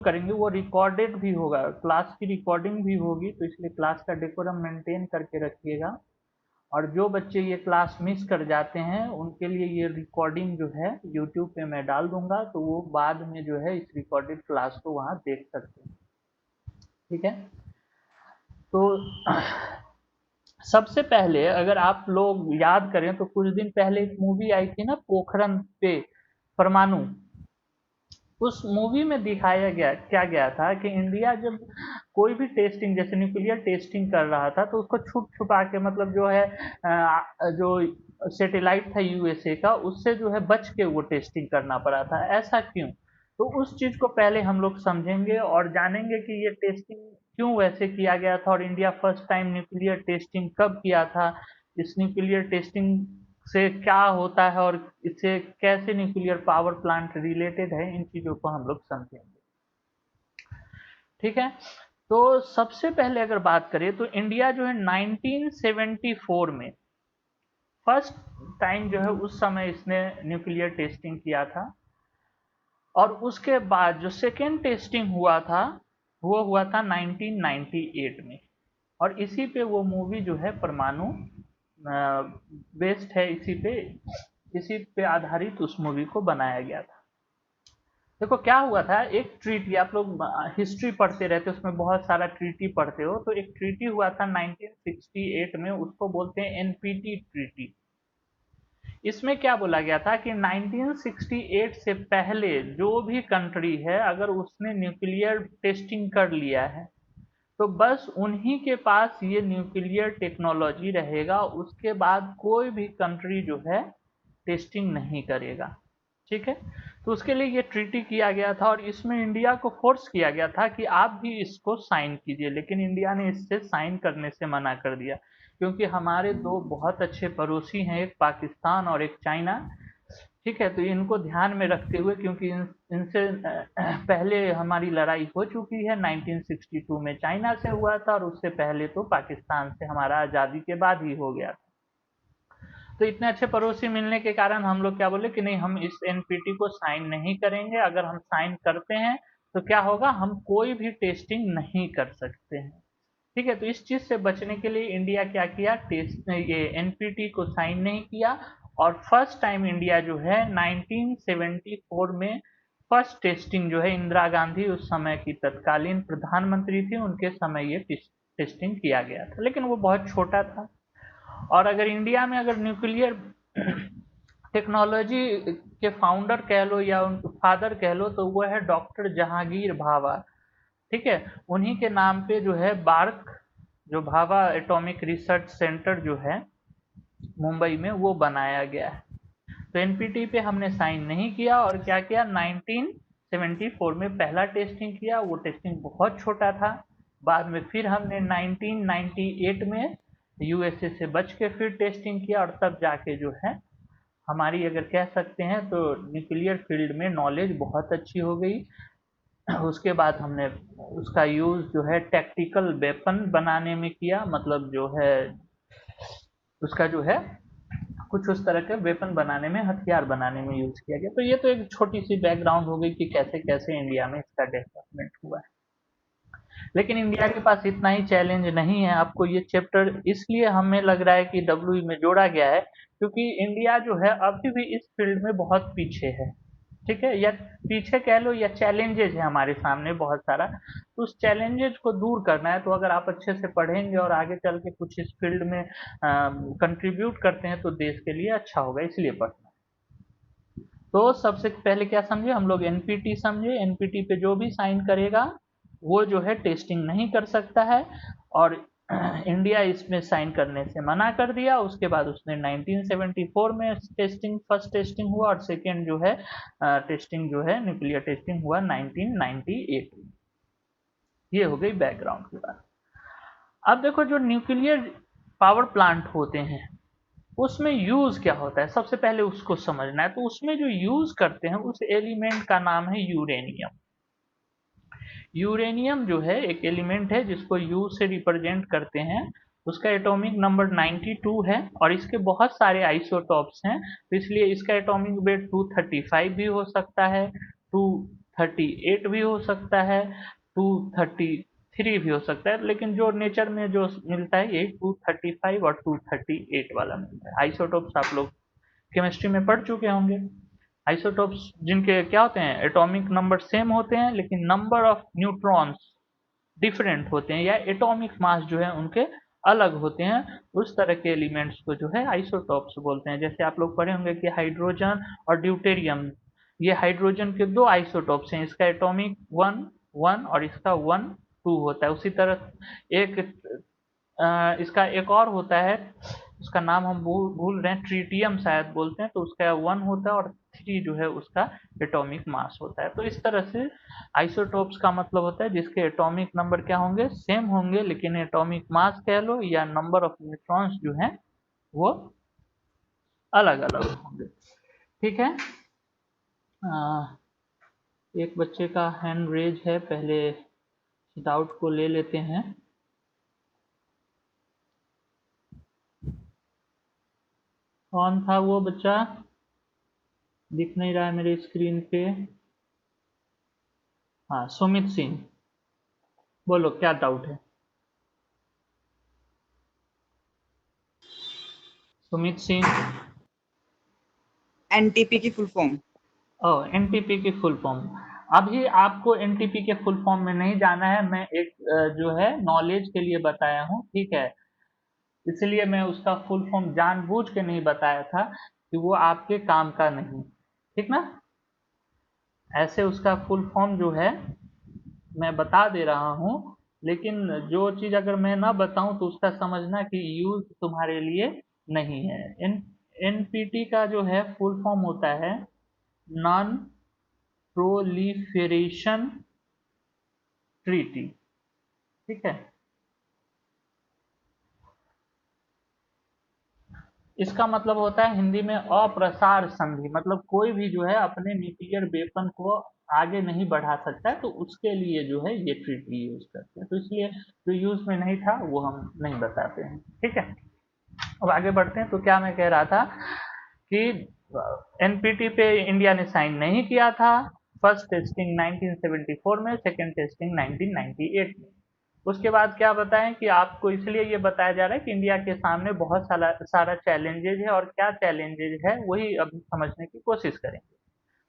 करेंगे वो रिकॉर्डेड भी होगा, क्लास की रिकॉर्डिंग भी होगी, तो इसलिए क्लास का डेकोरम मेंटेन करके रखिएगा। और जो बच्चे ये क्लास मिस कर जाते हैं उनके लिए ये रिकॉर्डिंग जो है यूट्यूब पे मैं डाल दूंगा, तो वो बाद में जो है इस रिकॉर्डेड क्लास को वहाँ देख सकते हैं। ठीक है, तो सबसे पहले अगर आप लोग याद करें तो कुछ दिन पहले एक मूवी आई थी ना पोखरन पे, परमाणु। उस मूवी में दिखाया गया क्या गया था कि इंडिया जब कोई भी टेस्टिंग जैसे न्यूक्लियर टेस्टिंग कर रहा था तो उसको छुप छुपा के, मतलब जो है जो सैटेलाइट था यूएसए का, उससे जो है बच के वो टेस्टिंग करना पड़ा था। ऐसा क्यों? तो उस चीज को पहले हम लोग समझेंगे और जानेंगे कि ये टेस्टिंग क्यों वैसे किया गया था, और India first time nuclear testing कब किया था, इस न्यूक्लियर टेस्टिंग से क्या होता है और इससे कैसे न्यूक्लियर पावर प्लांट रिलेटेड है, इन चीजों को हम लोग समझेंगे। ठीक है, तो सबसे पहले अगर बात करें तो इंडिया जो है 1974 में फर्स्ट टाइम जो है उस समय इसने न्यूक्लियर टेस्टिंग किया था। और उसके बाद जो सेकेंड टेस्टिंग हुआ था वो हुआ था 1998 में। और इसी पे वो मूवी जो है परमाणु बेस्ड है, इसी पे आधारित उस मूवी को बनाया गया था। देखो क्या हुआ था, एक ट्रीटी, आप लोग हिस्ट्री पढ़ते रहते हो उसमें बहुत सारा ट्रीटी पढ़ते हो, तो एक ट्रीटी हुआ था 1968 में, उसको बोलते हैं एनपीटी ट्रीटी। इसमें क्या बोला गया था कि 1968 से पहले जो भी कंट्री है अगर उसने न्यूक्लियर टेस्टिंग कर लिया है तो बस उन्हीं के पास ये न्यूक्लियर टेक्नोलॉजी रहेगा, उसके बाद कोई भी कंट्री जो है टेस्टिंग नहीं करेगा। ठीक है, तो उसके लिए ये ट्रीटी किया गया था और इसमें इंडिया को फोर्स किया गया था कि आप भी इसको साइन कीजिए, लेकिन इंडिया ने इससे साइन करने से मना कर दिया, क्योंकि हमारे दो बहुत अच्छे पड़ोसी हैं, एक पाकिस्तान और एक चाइना। ठीक है, तो इनको ध्यान में रखते हुए, क्योंकि इनसे पहले हमारी लड़ाई हो चुकी है, 1962 में चाइना से हुआ था और उससे पहले तो पाकिस्तान से हमारा आज़ादी के बाद ही हो गया था। तो इतने अच्छे पड़ोसी मिलने के कारण हम लोग क्या बोले कि नहीं, हम इस एनपीटी को साइन नहीं करेंगे, अगर हम साइन करते हैं तो क्या होगा, हम कोई भी टेस्टिंग नहीं कर सकते हैं। ठीक है, तो इस चीज से बचने के लिए इंडिया क्या किया, टेस्ट ये एनपीटी को साइन नहीं किया। और फर्स्ट टाइम इंडिया जो है 1974 में फर्स्ट टेस्टिंग जो है, इंदिरा गांधी उस समय की तत्कालीन प्रधानमंत्री थी, उनके समय ये टेस्टिंग किया गया था, लेकिन वो बहुत छोटा था। और अगर इंडिया में अगर न्यूक्लियर टेक्नोलॉजी के फाउंडर कह लो या उनके फादर कह लो तो वो है डॉक्टर जहांगीर भाभा। ठीक है, उन्हीं के नाम पे जो है बार्क, जो भाभा एटॉमिक रिसर्च सेंटर जो है मुंबई में, वो बनाया गया है। तो एनपीटी पे हमने साइन नहीं किया और क्या किया, 1974 में पहला टेस्टिंग किया, वो टेस्टिंग बहुत छोटा था। बाद में फिर हमने 1998 में यूएसए से बच के फिर टेस्टिंग किया, और तब जाके जो है हमारी, अगर कह सकते हैं तो, न्यूक्लियर फील्ड में नॉलेज बहुत अच्छी हो गई। उसके बाद हमने उसका यूज जो है टैक्टिकल वेपन बनाने में किया, मतलब जो है उसका जो है कुछ उस तरह के वेपन बनाने में, हथियार बनाने में यूज किया गया। तो ये तो एक छोटी सी बैकग्राउंड हो गई कि कैसे कैसे इंडिया में इसका डेवलपमेंट हुआ है। लेकिन इंडिया के पास इतना ही चैलेंज नहीं है। आपको ये चैप्टर इसलिए हमें लग रहा है कि डब्ल्यू में जोड़ा गया है क्योंकि इंडिया जो है अभी भी इस फील्ड में बहुत पीछे है। ठीक है, या पीछे कह लो, या चैलेंजेज है हमारे सामने बहुत सारा, तो उस चैलेंजेज को दूर करना है। तो अगर आप अच्छे से पढ़ेंगे और आगे चल के कुछ इस फील्ड में कंट्रीब्यूट करते हैं तो देश के लिए अच्छा होगा, इसलिए पढ़ना है। तो सबसे पहले क्या समझे हम लोग, एनपीटी समझे। एनपीटी पे जो भी साइन करेगा वो जो है टेस्टिंग नहीं कर सकता है, और इंडिया इसमें साइन करने से मना कर दिया। उसके बाद उसने 1974 में टेस्टिंग, फर्स्ट टेस्टिंग हुआ, और सेकेंड जो है टेस्टिंग जो है न्यूक्लियर टेस्टिंग हुआ 1998 में। ये हो गई बैकग्राउंड की बात। अब देखो जो न्यूक्लियर पावर प्लांट होते हैं उसमें यूज क्या होता है, सबसे पहले उसको समझना है। तो उसमें जो यूज करते हैं उस एलिमेंट का नाम है यूरेनियम। यूरेनियम जो है एक एलिमेंट है जिसको यू से रिप्रेजेंट करते हैं। उसका एटॉमिक नंबर 92 है और इसके बहुत सारे आइसोटॉप्स हैं, तो इसलिए इसका एटॉमिक वेट 235 भी हो सकता है, 238 भी हो सकता है, 233 भी हो सकता है, लेकिन जो नेचर में जो मिलता है यही 235 और 238 वाला मिलता है। आइसोटोप्स आप लोग केमिस्ट्री में पढ़ चुके होंगे। आइसोटोप्स जिनके क्या होते हैं, एटॉमिक नंबर सेम होते हैं लेकिन नंबर ऑफ न्यूट्रॉन्स डिफरेंट होते हैं, या एटॉमिक मास जो है उनके अलग होते हैं, उस तरह के एलिमेंट्स को जो है आइसोटॉप्स बोलते हैं। जैसे आप लोग पढ़े होंगे कि हाइड्रोजन और ड्यूटेरियम, ये हाइड्रोजन के दो आइसोटॉप्स हैं, इसका एटॉमिक 1 1 और इसका 1 2 होता है। उसी तरह एक इसका एक और होता है, उसका नाम हम भूल रहे हैं, ट्रीटियम शायद बोलते हैं, तो उसका 1 होता है और 3 जो है उसका एटॉमिक मास होता है। तो इस तरह से आइसोटोप्स का मतलब होता है जिसके एटॉमिक नंबर क्या होंगे, सेम होंगे, लेकिन एटॉमिक मास कह लो या नंबर ऑफ न्यूट्रॉन्स जो है वो अलग अलग होंगे। ठीक है, एक बच्चे का हैंड रेज है, पहले डाउट को ले लेते हैं। कौन था वो बच्चा, दिख नहीं रहा है मेरे स्क्रीन पे। हाँ, सुमित सिंह, बोलो क्या डाउट है। सुमित सिंह, एनटीपी की फुल फॉर्म। ओह, एनटीपी की फुल फॉर्म। अभी आपको एनटीपी के फुल फॉर्म में नहीं जाना है, मैं एक जो है नॉलेज के लिए बताया हूँ, ठीक है, इसलिए मैं उसका फुल फॉर्म जानबूझ के नहीं बताया था कि वो आपके काम का नहीं, ठीक ना। ऐसे उसका फुल फॉर्म जो है मैं बता दे रहा हूँ, लेकिन जो चीज़ अगर मैं ना बताऊँ तो उसका समझना कि यूज तुम्हारे लिए नहीं है। एनपीटी का जो है फुल फॉर्म होता है नॉन प्रोलिफेरेशन ट्रीटी, ठीक है। इसका मतलब होता है हिंदी में अप्रसार संधि, मतलब कोई भी जो है अपने न्यूक्लियर वेपन को आगे नहीं बढ़ा सकता है, तो उसके लिए जो है ये ट्रीटी यूज करते हैं, तो इसलिए जो यूज में नहीं था वो हम नहीं बताते हैं, ठीक है। अब आगे बढ़ते हैं, तो क्या मैं कह रहा था कि एनपीटी पे इंडिया ने साइन नहीं किया था। फर्स्ट टेस्टिंग 1974 में, सेकेंड टेस्टिंग 1998 में। उसके बाद क्या बताएं कि आपको इसलिए ये बताया जा रहा है कि इंडिया के सामने बहुत सारा चैलेंजेज है, और क्या चैलेंजेज है वही अब समझने की कोशिश करेंगे।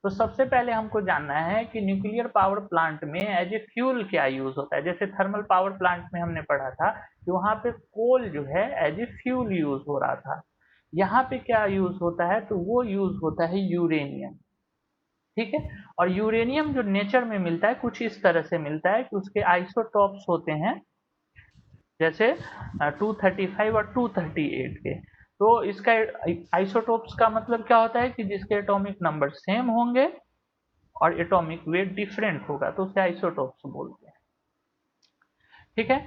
तो सबसे पहले हमको जानना है कि न्यूक्लियर पावर प्लांट में एज ए फ्यूल क्या यूज होता है। जैसे थर्मल पावर प्लांट में हमने पढ़ा था कि वहां पे कोल जो है एज ए फ्यूल यूज हो रहा था, यहाँ पे क्या यूज होता है, तो वो यूज होता है यूरेनियम, ठीक है। और यूरेनियम जो नेचर में मिलता है कुछ इस तरह से मिलता है कि उसके आइसोटॉप्स होते हैं, जैसे 235 और 238 के। तो इसका आइसोटोप्स का मतलब क्या होता है कि जिसके एटॉमिक नंबर सेम होंगे और एटॉमिक वेट डिफरेंट होगा, तो उसे आइसोटोप्स बोलते हैं, ठीक है।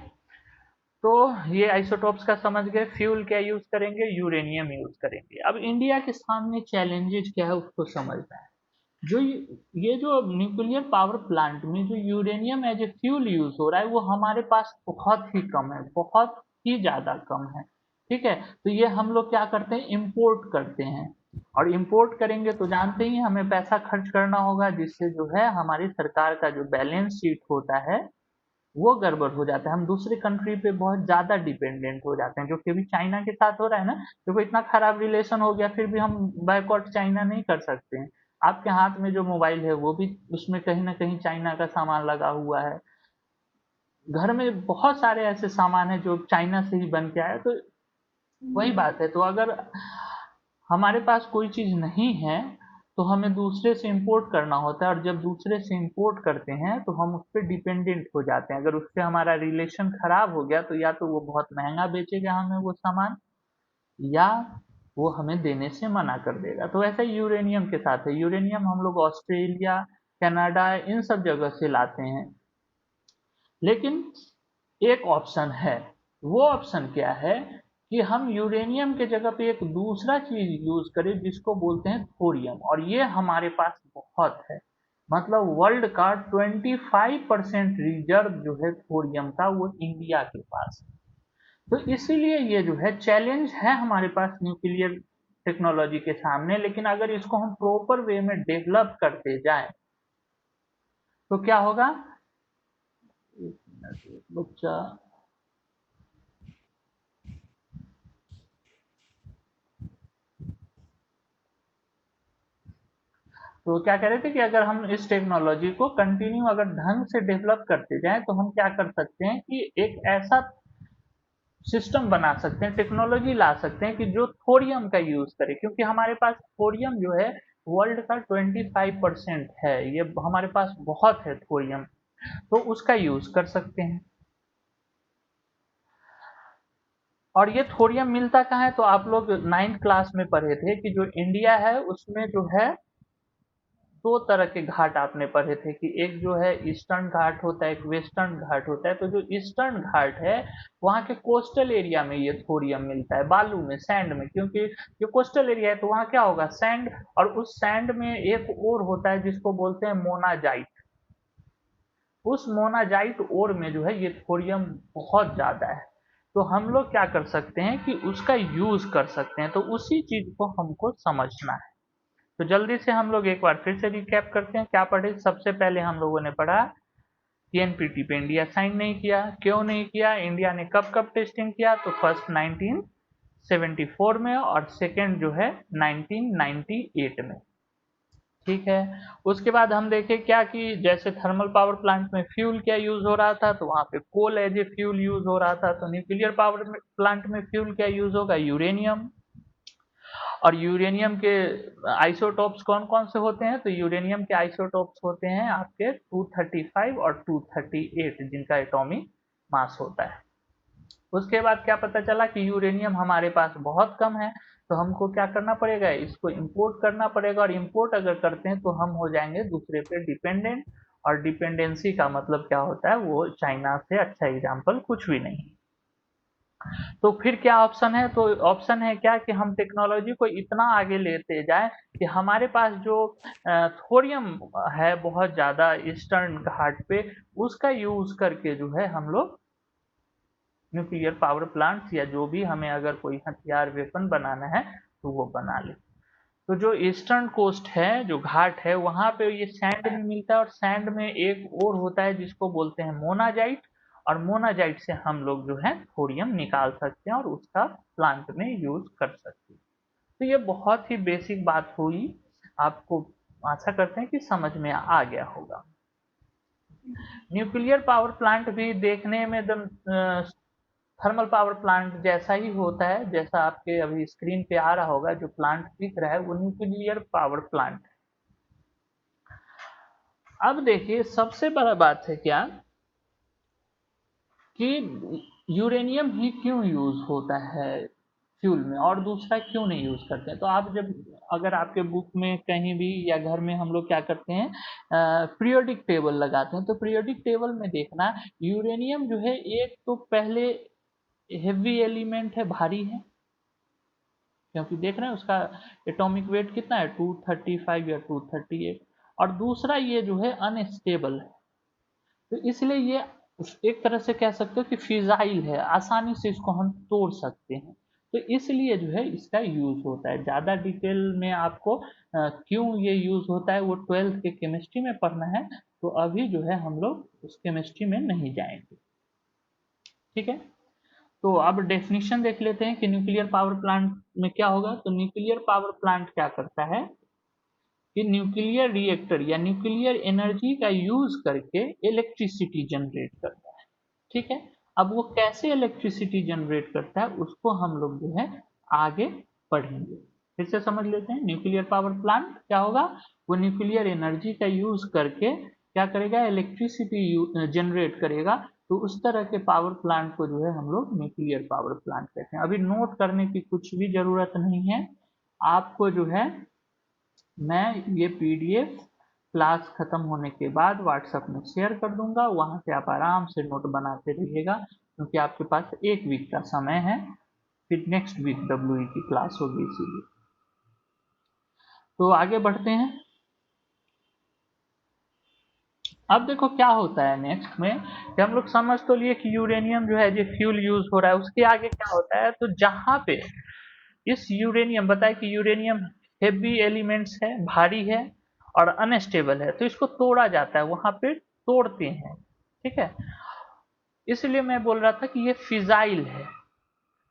तो ये आइसोटोप्स का समझ गए। फ्यूल क्या यूज करेंगे, यूरेनियम यूज करेंगे। अब इंडिया के सामने चैलेंजेस क्या है उसको समझना है। जो ये जो न्यूक्लियर पावर प्लांट में जो uranium as a fuel use हो रहा है वो हमारे पास बहुत ही कम है, बहुत ही ज्यादा कम है, ठीक है। तो ये हम लोग क्या करते हैं, इंपोर्ट करते हैं, और इंपोर्ट करेंगे तो जानते ही हमें पैसा खर्च करना होगा, जिससे जो है हमारी सरकार का जो बैलेंस शीट होता है वो गड़बड़ हो जाता है। हम दूसरे कंट्री पे बहुत ज्यादा डिपेंडेंट हो जाते हैं, जो कि अभी चाइना के साथ हो रहा है ना। देखो इतना खराब रिलेशन हो गया फिर भी हम बायकॉट चाइना नहीं कर सकते हैं। आपके हाथ में जो मोबाइल है वो भी उसमें कहीं ना कहीं चाइना का सामान लगा हुआ है। घर में बहुत सारे ऐसे सामान है जो चाइना से ही बन के आया, तो वही बात है। तो अगर हमारे पास कोई चीज नहीं है तो हमें दूसरे से इंपोर्ट करना होता है, और जब दूसरे से इंपोर्ट करते हैं तो हम उस पर डिपेंडेंट हो जाते हैं। अगर उससे हमारा रिलेशन खराब हो गया तो या तो वो बहुत महंगा बेचेगा हमें वो सामान, या वो हमें देने से मना कर देगा। तो ऐसा ही यूरेनियम के साथ है। यूरेनियम हम लोग ऑस्ट्रेलिया, कनाडा, इन सब जगह से लाते हैं, लेकिन एक ऑप्शन है। वो ऑप्शन क्या है कि हम यूरेनियम के जगह पे एक दूसरा चीज यूज करें जिसको बोलते हैं थोरियम, और ये हमारे पास बहुत है। मतलब वर्ल्ड का 25% रिजर्व जो है थोरियम का वो इंडिया के पास है। तो इसीलिए ये जो है चैलेंज है हमारे पास न्यूक्लियर टेक्नोलॉजी के सामने, लेकिन अगर इसको हम प्रॉपर वे में डेवलप करते जाएं तो क्या होगा, एक मिनट बच्चा, तो क्या कह रहे थे कि अगर हम इस टेक्नोलॉजी को कंटिन्यू अगर ढंग से डेवलप करते जाएं तो हम क्या कर सकते हैं कि एक ऐसा सिस्टम बना सकते हैं, टेक्नोलॉजी ला सकते हैं कि जो थोरियम का यूज करे, क्योंकि हमारे पास थोरियम जो है वर्ल्ड का 25% है, ये हमारे पास बहुत है थोरियम, तो उसका यूज कर सकते हैं। और ये थोरियम मिलता कहाँ है, तो आप लोग 9th क्लास में पढ़े थे कि जो इंडिया है उसमें जो है दो तरह के घाट आपने पढ़े थे, कि एक जो है ईस्टर्न घाट होता है, एक वेस्टर्न घाट होता है। तो जो ईस्टर्न घाट है वहाँ के कोस्टल एरिया में ये थोरियम मिलता है, बालू में, सैंड में, क्योंकि जो कोस्टल एरिया है तो वहाँ क्या होगा, सैंड, और उस सैंड में एक और होता है जिसको बोलते हैं मोनाजाइट। उस मोनाजाइट ओर में जो है ये थोरियम बहुत ज्यादा है, तो हम लोग क्या कर सकते हैं कि उसका यूज कर सकते हैं, तो उसी चीज को हमको समझना है। तो जल्दी से हम लोग एक बार फिर से रिकैप करते हैं, क्या पढ़े। सबसे पहले हम लोगों ने पढ़ा कि एनपीटी पे इंडिया साइन नहीं किया, क्यों नहीं किया, इंडिया ने कब कब टेस्टिंग किया, तो फर्स्ट 1974 में और सेकेंड जो है 1998 में। ठीक है, उसके बाद हम देखें क्या कि जैसे थर्मल पावर प्लांट में फ्यूल क्या यूज हो रहा था, तो वहां पे coal as a fuel use हो रहा था। तो न्यूक्लियर पावर प्लांट में फ्यूल क्या यूज होगा, यूरेनियम। और यूरेनियम के आइसोटोप्स कौन कौन से होते हैं, तो यूरेनियम के आइसोटोप्स होते हैं आपके 235 और 238, जिनका एटॉमिक मास होता है। उसके बाद क्या पता चला कि यूरेनियम हमारे पास बहुत कम है, तो हमको क्या करना पड़ेगा, इसको इंपोर्ट करना पड़ेगा, और इंपोर्ट अगर करते हैं तो हम हो जाएंगे दूसरे पे डिपेंडेंट। और डिपेंडेंसी का मतलब क्या होता है, वो चाइना से अच्छा एग्जाम्पल कुछ भी नहीं। तो फिर क्या ऑप्शन है, तो ऑप्शन है क्या कि हम टेक्नोलॉजी को इतना आगे लेते जाएं कि हमारे पास जो थोरियम है बहुत ज्यादा ईस्टर्न घाट पे, उसका यूज करके जो है हम लोग न्यूक्लियर पावर प्लांट्स या जो भी हमें अगर कोई हथियार वेपन बनाना है तो वो बना ले। तो जो ईस्टर्न कोस्ट है, जो घाट है, वहां पे ये सैंड में मिलता है, और सैंड में एक और होता है जिसको बोलते हैं मोनाजाइट, और मोनाजाइट से हम लोग जो है थोरियम निकाल सकते हैं और उसका प्लांट में यूज कर सकते हैं। तो ये बहुत ही बेसिक बात हुई, आपको आशा करते हैं कि समझ में आ गया होगा। न्यूक्लियर पावर प्लांट भी देखने में एकदम थर्मल पावर प्लांट जैसा ही होता है, जैसा आपके अभी स्क्रीन पे आ रहा होगा, जो प्लांट दिख रहा है वो न्यूक्लियर पावर प्लांट। अब देखिए सबसे बड़ा बात है क्या कि यूरेनियम ही क्यों यूज होता है फ्यूल में, और दूसरा क्यों नहीं यूज करते हैं। तो आप जब अगर आपके बुक में कहीं भी या घर में हम लोग क्या करते हैं, पीरियोडिक टेबल लगाते हैं, तो पीरियोडिक टेबल में देखना यूरेनियम जो है एक तो पहले हेवी एलिमेंट है, भारी है, क्योंकि देख रहे हैं उसका एटॉमिक वेट कितना है, 235 या 238। और दूसरा ये जो है अनस्टेबल है, तो इसलिए ये एक तरह से कह सकते हो कि फिजाइल है, आसानी से इसको हम तोड़ सकते हैं। तो इसलिए जो है इसका यूज होता है। ज्यादा डिटेल में आपको क्यों ये यूज होता है वो 12th के केमिस्ट्री में पढ़ना है, तो अभी जो है हम लोग उस केमिस्ट्री में नहीं जाएंगे। ठीक है, तो अब डेफिनेशन देख लेते हैं कि न्यूक्लियर पावर प्लांट में क्या होगा। तो न्यूक्लियर पावर प्लांट क्या करता है कि न्यूक्लियर रिएक्टर या न्यूक्लियर एनर्जी का यूज करके इलेक्ट्रिसिटी जनरेट करता है। ठीक है, अब वो कैसे इलेक्ट्रिसिटी जनरेट करता है उसको हम लोग जो है आगे पढ़ेंगे। फिर से समझ लेते हैं, न्यूक्लियर पावर प्लांट क्या होगा, वो न्यूक्लियर एनर्जी का यूज करके क्या करेगा, इलेक्ट्रिसिटी जनरेट करेगा। तो उस तरह के पावर प्लांट को जो है हम लोग न्यूक्लियर पावर प्लांट कहते हैं। अभी नोट करने की कुछ भी जरूरत नहीं है, आपको जो है मैं ये पीडीएफ क्लास खत्म होने के बाद व्हाट्सएप में शेयर कर दूंगा, वहां से आप आराम से नोट बनाते रहिएगा, क्योंकि आपके पास एक वीक का समय है, फिर नेक्स्ट वीक डब्ल्यूई की क्लास होगी इसीलिए। तो आगे बढ़ते हैं। अब देखो क्या होता है नेक्स्ट में, कि हम लोग समझ तो लिए कि यूरेनियम जो है जो फ्यूल यूज हो रहा है, उसके आगे क्या होता है, तो जहां पे इस यूरेनियम बताए कि यूरेनियम हेवी एलिमेंट्स है, भारी है, और अनस्टेबल है, तो इसको तोड़ा जाता है, वहां पे तोड़ते हैं, ठीक है। इसलिए मैं बोल रहा था कि ये फिजाइल है,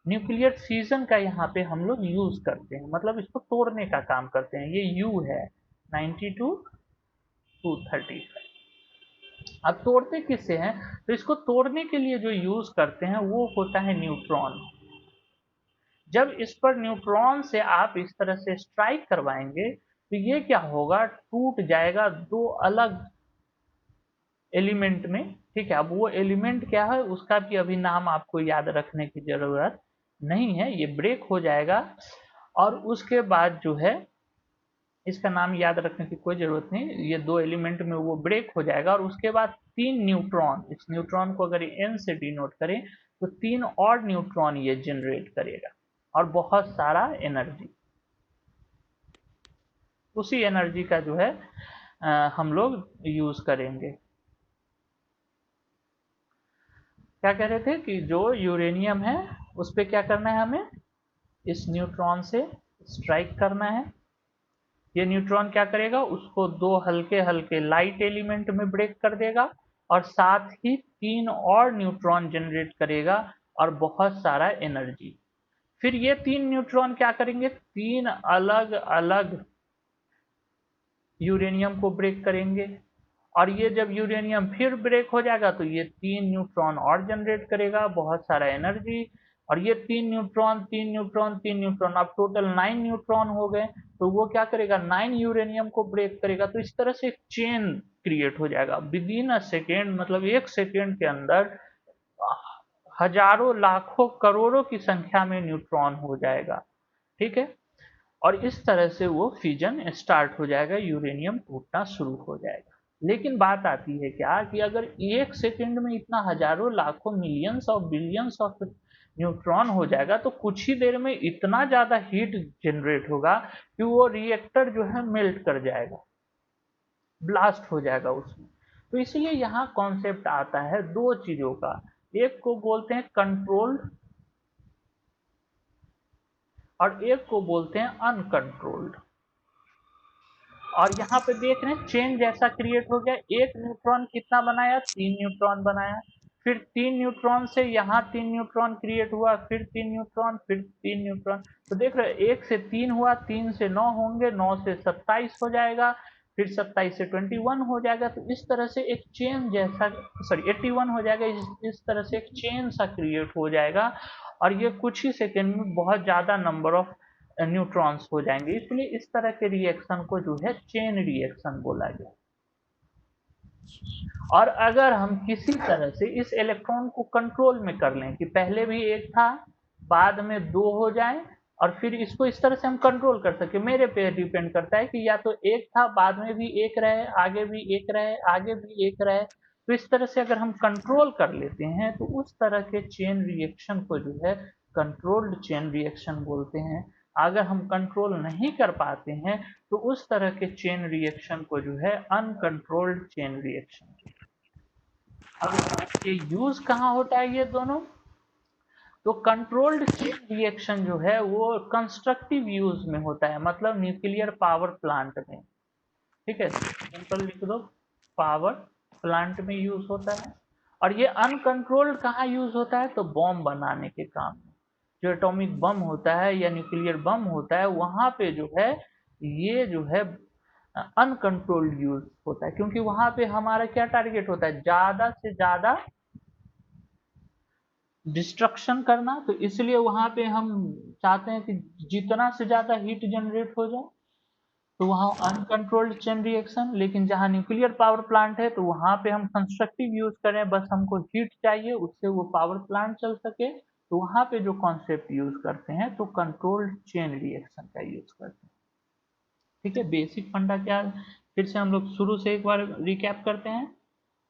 न्यूक्लियर फिजन का यहाँ पे हम लोग यूज करते हैं, मतलब इसको तोड़ने का काम करते हैं। ये यू है 92 235। अब तोड़ते किससे हैं, तो इसको तोड़ने के लिए जो यूज करते हैं वो होता है न्यूट्रॉन। जब इस पर न्यूट्रॉन से आप इस तरह से स्ट्राइक करवाएंगे तो ये क्या होगा, टूट जाएगा दो अलग एलिमेंट में, ठीक है। अब वो एलिमेंट क्या है उसका भी अभी नाम आपको याद रखने की जरूरत नहीं है, ये ब्रेक हो जाएगा और उसके बाद जो है इसका नाम याद रखने की कोई जरूरत नहीं, ये दो एलिमेंट में वो ब्रेक हो जाएगा और उसके बाद तीन न्यूट्रॉन, इस न्यूट्रॉन को अगर एन से डिनोट करें तो तीन और न्यूट्रॉन ये जनरेट करेगा और बहुत सारा एनर्जी, उसी एनर्जी का जो है हम लोग यूज करेंगे। क्या कह रहे थे कि जो यूरेनियम है उस पर क्या करना है, हमें इस न्यूट्रॉन से स्ट्राइक करना है। ये न्यूट्रॉन क्या करेगा, उसको दो हल्के हल्के लाइट एलिमेंट में ब्रेक कर देगा और साथ ही तीन और न्यूट्रॉन जनरेट करेगा और बहुत सारा एनर्जी। फिर ये तीन न्यूट्रॉन क्या करेंगे, तीन अलग अलग यूरेनियम को ब्रेक करेंगे और ये जब यूरेनियम फिर ब्रेक हो जाएगा तो ये तीन न्यूट्रॉन और जनरेट करेगा, बहुत सारा एनर्जी। और ये तीन न्यूट्रॉन तीन न्यूट्रॉन तीन न्यूट्रॉन, अब टोटल 9 न्यूट्रॉन हो गए, तो वो क्या करेगा 9 यूरेनियम को ब्रेक करेगा। तो इस तरह से एक चेन क्रिएट हो जाएगा विद इन अ सेकेंड, मतलब एक सेकेंड के अंदर हजारों लाखों करोड़ों की संख्या में न्यूट्रॉन हो जाएगा, ठीक है। और इस तरह से वो फ्यूजन स्टार्ट हो जाएगा, यूरेनियम टूटना शुरू हो जाएगा। लेकिन बात आती है क्या कि अगर एक सेकंड में इतना हजारों लाखों millions of billions of neutron हो जाएगा तो कुछ ही देर में इतना ज्यादा हीट जनरेट होगा कि वो रिएक्टर जो है मेल्ट कर जाएगा, ब्लास्ट हो जाएगा उसमें। तो इसलिए यहाँ कॉन्सेप्ट आता है दो चीजों का, एक को बोलते हैं कंट्रोल्ड और एक को बोलते हैं अनकंट्रोल्ड। और यहाँ पे देख रहे हैं चेन जैसा क्रिएट हो गया, एक न्यूट्रॉन कितना बनाया, तीन न्यूट्रॉन बनाया, फिर तीन न्यूट्रॉन से यहाँ तीन न्यूट्रॉन क्रिएट हुआ, फिर तीन न्यूट्रॉन, फिर तीन न्यूट्रॉन। तो देख रहे हैं एक से तीन हुआ, तीन से नौ होंगे, नौ से 27 हो जाएगा, फिर 27 से 21 हो जाएगा। तो इस तरह से एक चेन जैसा, सॉरी 81 हो जाएगा, इस तरह से एक चेन सा क्रिएट हो जाएगा और ये कुछ ही सेकेंड में बहुत ज्यादा नंबर ऑफ न्यूट्रॉन्स हो जाएंगे, इसलिए इस तरह के रिएक्शन को जो है चेन रिएक्शन बोला गया। और अगर हम किसी तरह से इस इलेक्ट्रॉन को कंट्रोल में कर लें कि पहले भी एक था बाद में दो हो जाए और फिर इसको इस तरह से हम कंट्रोल कर सके, मेरे पे डिपेंड करता है कि या तो एक था बाद में भी एक रहे, आगे भी एक रहे, आगे भी एक रहे। तो इस तरह से अगर हम कंट्रोल कर लेते हैं तो उस तरह के चेन रिएक्शन को जो है कंट्रोल्ड चेन रिएक्शन बोलते हैं। अगर हम कंट्रोल नहीं कर पाते हैं तो उस तरह के चेन रिएक्शन को जो है अनकंट्रोल्ड चेन रिएक्शन। अब ये यूज कहाँ होता है ये दोनों, तो कंट्रोल्ड चेन रिएक्शन जो है वो कंस्ट्रक्टिव यूज में होता है, मतलब न्यूक्लियर पावर प्लांट में, ठीक है, सिंपल लिख दो, पावर प्लांट में यूज होता है। और ये अनकंट्रोल्ड कहाँ यूज होता है, तो बॉम्ब बनाने के काम में, जो एटॉमिक बम होता है या न्यूक्लियर बम होता है वहां पे जो है ये जो है अनकंट्रोल्ड यूज होता है, क्योंकि वहां पे हमारा क्या टारगेट होता है, ज्यादा से ज्यादा डिस्ट्रक्शन करना। तो इसलिए वहां पे हम चाहते हैं कि जितना से ज्यादा हीट जनरेट हो जाए, तो वहाँ अनकंट्रोल्ड चेन रिएक्शन। लेकिन जहाँ न्यूक्लियर पावर प्लांट है तो वहां पे हम कंस्ट्रक्टिव यूज करें, बस हमको हीट चाहिए उससे वो पावर प्लांट चल सके, तो वहां पे जो कॉन्सेप्ट यूज करते हैं तो कंट्रोल्ड चेन रिएक्शन का यूज करते हैं, ठीक है। बेसिक फंडा क्या है, फिर से हम लोग शुरू से एक बार रिकैप करते हैं।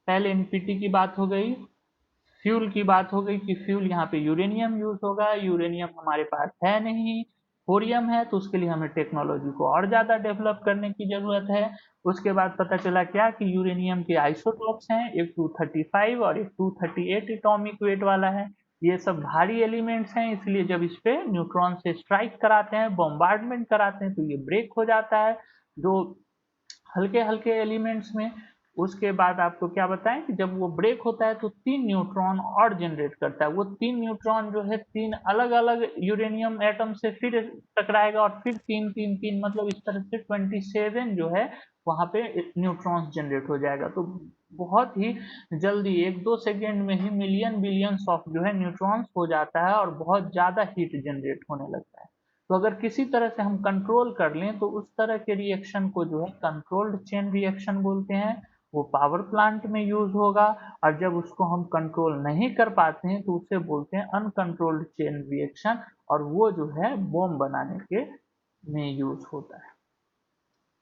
पहले एनपीटी की बात हो गई, फ्यूल की बात हो गई कि फ्यूल यहाँ पे यूरेनियम यूज होगा, यूरेनियम हमारे पास है नहीं, थोरियम है, तो उसके लिए हमें टेक्नोलॉजी को और ज्यादा डेवलप करने की जरूरत है। उसके बाद पता चला क्या कि यूरेनियम के आइसोटोप्स हैं, एक 235 और एक 238 एटॉमिक वेट वाला है। ये सब भारी एलिमेंट्स हैं, इसलिए जब इस पे न्यूट्रॉन से स्ट्राइक कराते हैं, बॉम्बार्डमेंट कराते हैं, तो ये ब्रेक हो जाता है। जो हल्के हल्के एलिमेंट्स में। उसके बाद आपको क्या बताएं कि जब वो ब्रेक होता है तो 3 न्यूट्रॉन और जनरेट करता है। वो 3 न्यूट्रॉन जो है 3 अलग अलग यूरेनियम एटम से फिर टकराएगा और फिर 3 3 3 मतलब इस तरह से 27 जो है वहां पे न्यूट्रॉन्स जनरेट हो जाएगा। तो बहुत ही जल्दी 1-2 सेकेंड में ही मिलियन बिलियंस ऑफ जो है न्यूट्रॉन्स हो जाता है और बहुत ज्यादा हीट जनरेट होने लगता है। तो अगर किसी तरह से हम कंट्रोल कर लें तो उस तरह के रिएक्शन को जो है कंट्रोल्ड चेन रिएक्शन बोलते हैं। वो पावर प्लांट में यूज होगा। और जब उसको हम कंट्रोल नहीं कर पाते हैं तो उसे बोलते हैं अनकंट्रोल्ड चेन रिएक्शन। और वो जो है बॉम्ब बनाने के में यूज होता है।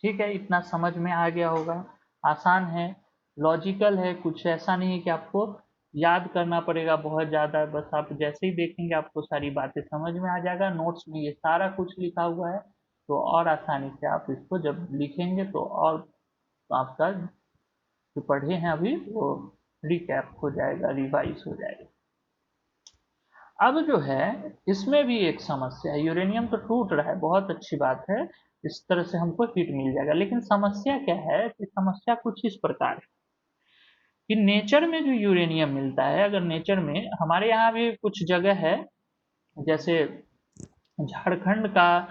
ठीक है, इतना समझ में आ गया होगा। आसान है, लॉजिकल है, कुछ ऐसा नहीं है कि आपको याद करना पड़ेगा बहुत ज़्यादा। बस आप जैसे ही देखेंगे आपको सारी बातें समझ में आ जाएगा। नोट्स में ये सारा कुछ लिखा हुआ है, तो और आसानी से आप इसको जब लिखेंगे तो और आपका जो पढ़े हैं अभी वो रिकैप हो जाएगा, रिवाइज हो जाएगा। अब जो है इसमें भी एक समस्या है। यूरेनियम तो टूट रहा है, बहुत अच्छी बात है, इस तरह से हमको हीट मिल जाएगा। लेकिन समस्या क्या है कि समस्या कुछ इस प्रकार है कि नेचर में जो यूरेनियम मिलता है, अगर नेचर में हमारे यहाँ भी कुछ जगह है, जैसे झारखंड का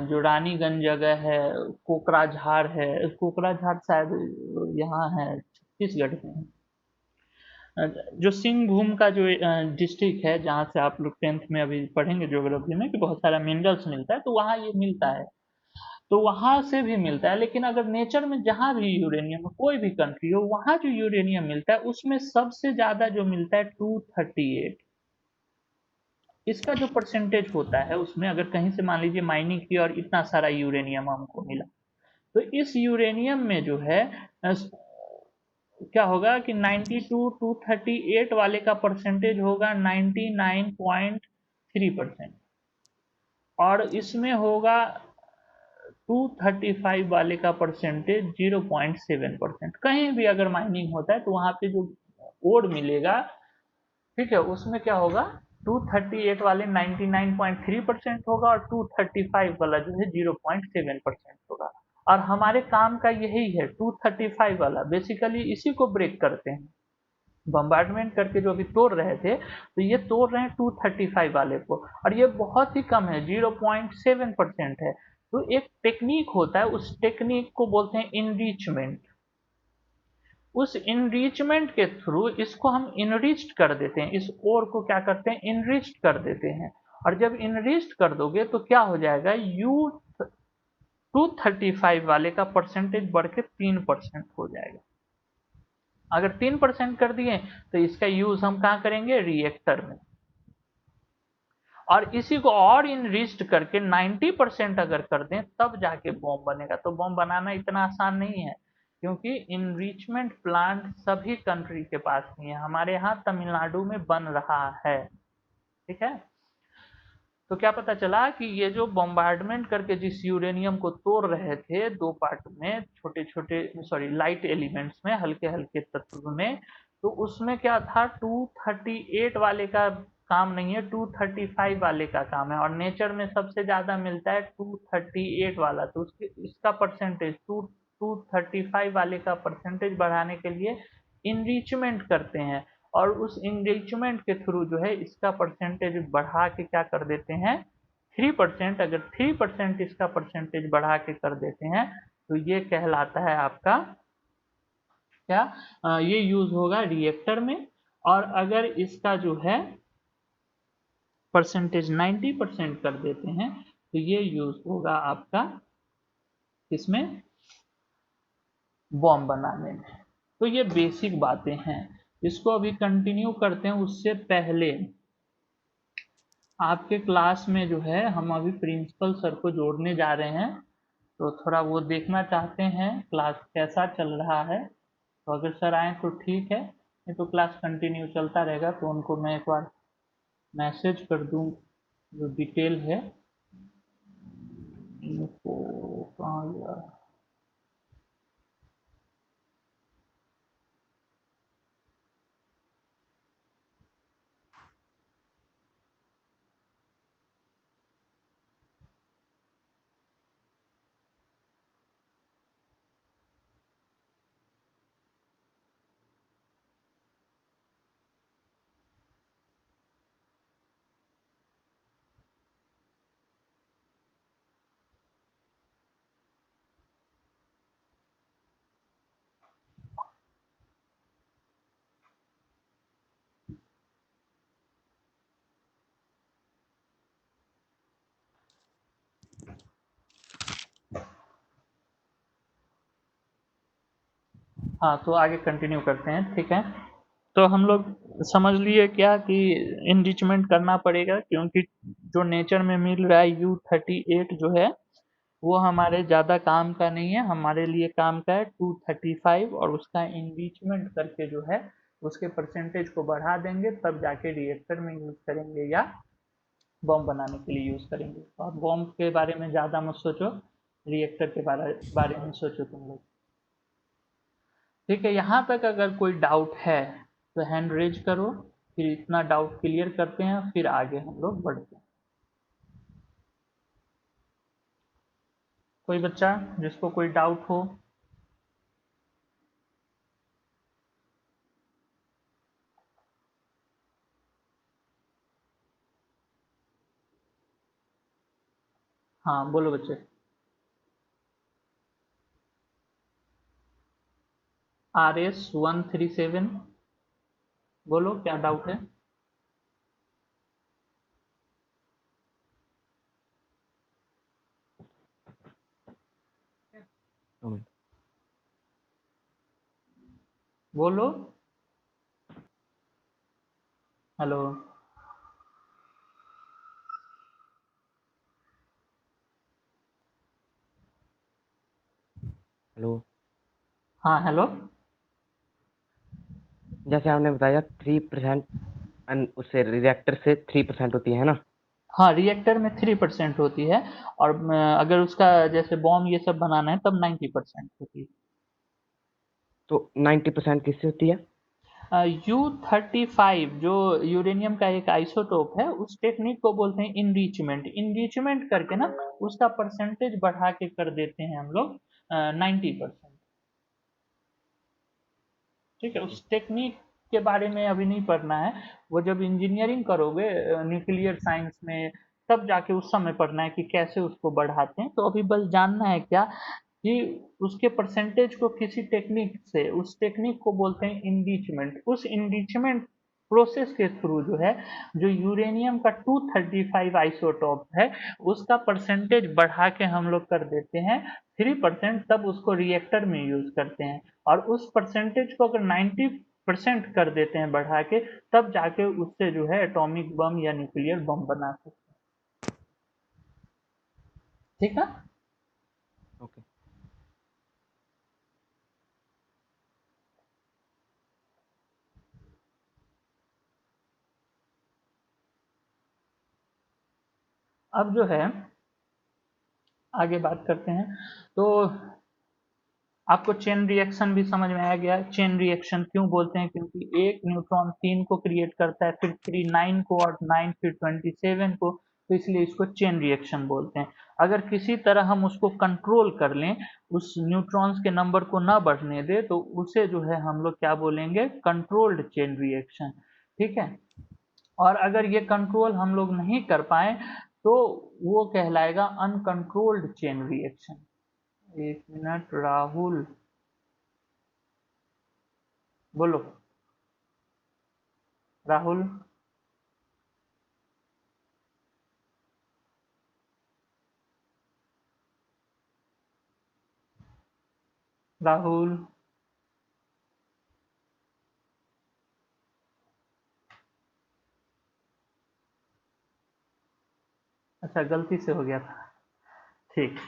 जो रानीगंज जगह है, कोकराझार है, कोकराझार शायद यहाँ है, छत्तीसगढ़ में है। जो सिंहभूम का जो डिस्ट्रिक्ट है जहाँ से आप लोग 10th में अभी पढ़ेंगे ज्योग्राफी में कि बहुत सारा मिनरल्स मिलता है, तो वहाँ ये मिलता है। तो वहां से भी मिलता है। लेकिन अगर नेचर में जहां भी यूरेनियम, कोई भी कंट्री हो, वहां जो यूरेनियम मिलता है उसमें सबसे ज्यादा जो मिलता है 238। इसका जो परसेंटेज होता है उसमें, अगर कहीं से मान लीजिए माइनिंग की और इतना सारा यूरेनियम हमको मिला, तो इस यूरेनियम में जो है क्या होगा कि 92 238 वाले का परसेंटेज होगा 99.3%। और इसमें होगा 235 वाले का परसेंटेज 0.7%। कहीं भी अगर माइनिंग होता है तो वहां पे जो ओड मिलेगा, ठीक है, उसमें क्या होगा 238 वाले 99.3% होगा और 235 वाला जो है 0.7% होगा। और हमारे काम का यही है 235 वाला, बेसिकली इसी को ब्रेक करते हैं। बम्बार्डमेंट करके जो अभी तोड़ रहे थे, तो ये तोड़ रहे हैं 235 वाले को, और ये बहुत ही कम है, 0.7% है। तो एक टेक्निक होता है, उस टेक्निक को बोलते हैं इनरिचमेंट। उस इनरिचमेंट के थ्रू इसको हम इनरिच्ड कर देते हैं, इस ओर को क्या करते हैं, इनरिच्ड कर देते हैं। और जब इनरिच्ड कर दोगे तो क्या हो जाएगा, यू 235 वाले का परसेंटेज बढ़ के 3% हो जाएगा। अगर 3% कर दिए तो इसका यूज हम कहाँ करेंगे, रिएक्टर में। और इसी को और इनरिच्ड करके 90% अगर कर दें तब जाके बॉम्ब बनेगा। तो बॉम्ब बनाना इतना आसान नहीं है, क्योंकि इनरिचमेंट प्लांट सभी कंट्री के पास नहीं है। हमारे यहाँ तमिलनाडु में बन रहा है। ठीक है, तो क्या पता चला कि ये जो बॉम्बार्डमेंट करके जिस यूरेनियम को तोड़ रहे थे दो पार्ट में, छोटे छोटे सॉरी लाइट एलिमेंट्स में, हल्के हल्के तत्व में, तो उसमें क्या था 238 वाले का काम नहीं है, 235 वाले का काम है। और नेचर में सबसे ज्यादा मिलता है 238 वाला, तो उसके इसका परसेंटेज 235 वाले का परसेंटेज बढ़ाने के लिए इनरिचमेंट करते हैं। और उस इंगेजमेंट के थ्रू जो है इसका परसेंटेज बढ़ा के क्या कर देते हैं, 3%। अगर 3% इसका परसेंटेज बढ़ा के कर देते हैं तो ये कहलाता है आपका क्या, ये यूज होगा रिएक्टर में। और अगर इसका जो है परसेंटेज 90% कर देते हैं तो ये यूज होगा आपका इसमें, बॉम्ब बनाने में। तो ये बेसिक बातें हैं, इसको अभी कंटिन्यू करते हैं। उससे पहले आपके क्लास में जो है हम अभी प्रिंसिपल सर को जोड़ने जा रहे हैं, तो थोड़ा वो देखना चाहते हैं क्लास कैसा चल रहा है। तो अगर सर आए तो ठीक है, नहीं तो क्लास कंटिन्यू चलता रहेगा। तो उनको मैं एक बार मैसेज कर दूं, जो डिटेल है इनको कहाँ गया। हाँ, तो आगे कंटिन्यू करते हैं, ठीक है। तो हम लोग समझ लिए क्या कि इनरिचमेंट करना पड़ेगा, क्योंकि जो नेचर में मिल रहा है U38 जो है वो हमारे ज़्यादा काम का नहीं है, हमारे लिए काम का है 235, और उसका इनरिचमेंट करके जो है उसके परसेंटेज को बढ़ा देंगे, तब जाके रिएक्टर में यूज़ करेंगे या बॉम्ब बनाने के लिए यूज़ करेंगे। और बॉम्ब के बारे में ज़्यादा मत सोचो, रिएक्टर के बारे में सोचो तुम लोग। ठीक है, यहाँ तक अगर कोई डाउट है तो हैंड रेज करो, फिर इतना डाउट क्लियर करते हैं, फिर आगे हम लोग बढ़ते हैं। कोई बच्चा जिसको कोई डाउट हो? हाँ बोलो बच्चे। RS-137, बोलो क्या डाउट है? बोलो। हेलो। हेलो। हाँ हेलो। जैसे आपने बताया 3% उससे रिएक्टर से 3% होती है ना? हाँ, रिएक्टर में 3% होती है, और अगर उसका जैसे बॉम्ब ये सब बनाना है तब 90% होती है। तो 90% किससे होती है? U35 जो यूरेनियम का एक आइसोटोप है, उस टेक्निक को बोलते हैं इनरिचमेंट। इनरिचमेंट करके ना उसका परसेंटेज बढ़ा के कर देते हैं हम लोग 90%। ठीक है, ओके। उस टेक्निक के बारे में अभी नहीं पढ़ना है, वो जब इंजीनियरिंग करोगे न्यूक्लियर साइंस में, तब जाके उस समय पढ़ना है कि कैसे उसको बढ़ाते हैं। तो अभी बस जानना है क्या कि उसके परसेंटेज को किसी टेक्निक से, उस टेक्निक को बोलते हैं इनरिचमेंट। उस इनरिचमेंट प्रोसेस के थ्रू जो है, जो यूरेनियम का 235 आइसोटॉप है, उसका परसेंटेज बढ़ा के हम लोग कर देते हैं 3%, तब उसको रिएक्टर में यूज करते हैं। और उस परसेंटेज को अगर 90% कर देते हैं बढ़ा के, तब जाके उससे जो है एटॉमिक बम या न्यूक्लियर बम बना सकते हैं। ठीक है। ओके। अब जो है आगे बात करते हैं। तो आपको चेन रिएक्शन भी समझ में आ गया। चेन रिएक्शन क्यों बोलते हैं? क्योंकि एक न्यूट्रॉन 3 को क्रिएट करता है, फिर 3 9 को, और 9 फिर 27 को, तो इसलिए इसको चेन रिएक्शन बोलते हैं। अगर किसी तरह हम उसको कंट्रोल कर लें, उस न्यूट्रॉन्स के नंबर को ना बढ़ने दे, तो उसे जो है हम लोग क्या बोलेंगे? Controlled chain reaction. ठीक है। और अगर ये कंट्रोल हम लोग नहीं कर पाए, तो वो कहलाएगा अनकंट्रोल्ड चेन रिएक्शन। एक मिनट राहुल, बोलो राहुल। राहुल। अच्छा, गलती से हो गया था। ठीक।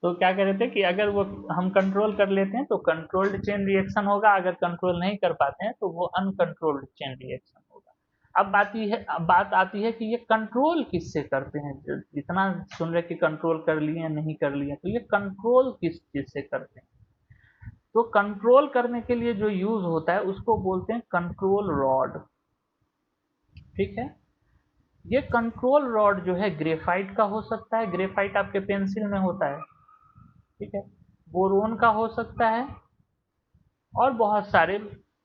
तो क्या कह रहे थे कि अगर वो हम कंट्रोल कर लेते हैं तो कंट्रोल्ड चेन रिएक्शन होगा, अगर कंट्रोल नहीं कर पाते हैं तो वो अनकंट्रोल्ड चेन रिएक्शन होगा। अब बात आती है कि ये कंट्रोल किससे करते हैं? जितना सुन रहे कि कंट्रोल कर लिए नहीं कर लिए, तो ये कंट्रोल किस चीज से करते हैं? तो कंट्रोल करने के लिए जो यूज होता है उसको बोलते हैं कंट्रोल रॉड। ठीक है। ये कंट्रोल रॉड जो है ग्रेफाइट का हो सकता है, ग्रेफाइट आपके पेंसिल में होता है। ठीक है। बोरोन का हो सकता है, और बहुत सारे